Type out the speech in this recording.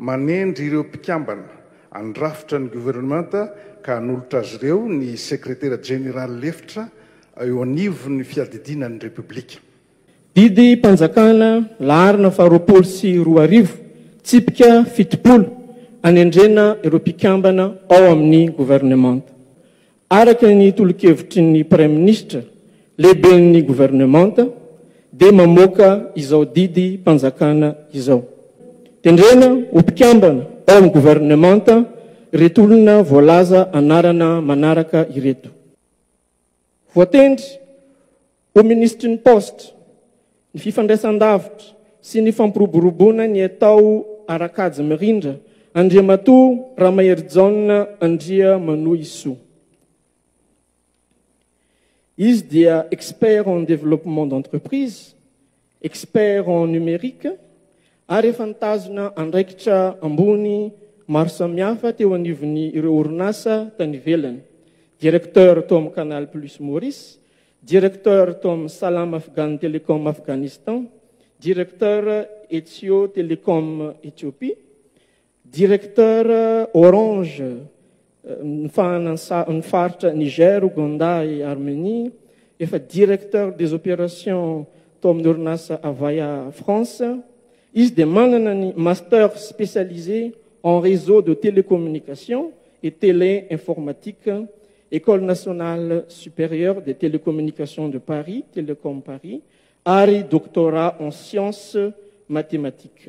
manendry ireo mpikambana andrafitra ny gouvernementa ka hanolotra azy ireo ny sekretera général lefitra eo anivon'ny fiadidinan'ny repoblika. Didy mpanjakana laharana faharoapolo sy roa arivo tsipika fitopolo anendrena ireo mpikambana ao amin'ny gouvernementa. Araka ny tolo-kevitry ny prime ministre lehiben'ny gouvernementa dia mamoaka izao didy mpanjakana izao. Tendrena ho mpikambana ao amin'ny gouvernementa ireto olona voalaza anarana manaraka ireto. Voatendry ho ministry ny poste, ny fifandraisan-davitra sy ny fampiroboroboana ny atao arakajy mirindra Andriamatoa Ramahery John Andria Manoisoa. Izy dia expert en développement d'entreprise, expert en numérique, ary efa nitazona andraikitra ambony maro samihafa teo anivon'ny ireo orinasa tany ivelany. Directeur tao amin'ny Canal Plus Maurice, directeur tao amin'ny Salam Afghan Telecom Afghanistan, directeur Ethio Telecom Éthiopie, directeur Orange ny faritra Niger, Ouganda et Arménie, efa directeur des opérations tao amin'ny orinasa Avaya France. Izy dia manana ny master spécialisé en réseau de télécommunications et téléinformatique, École nationale supérieure des télécommunications de Paris, Télécom Paris, ary doctorat en sciences mathématiques.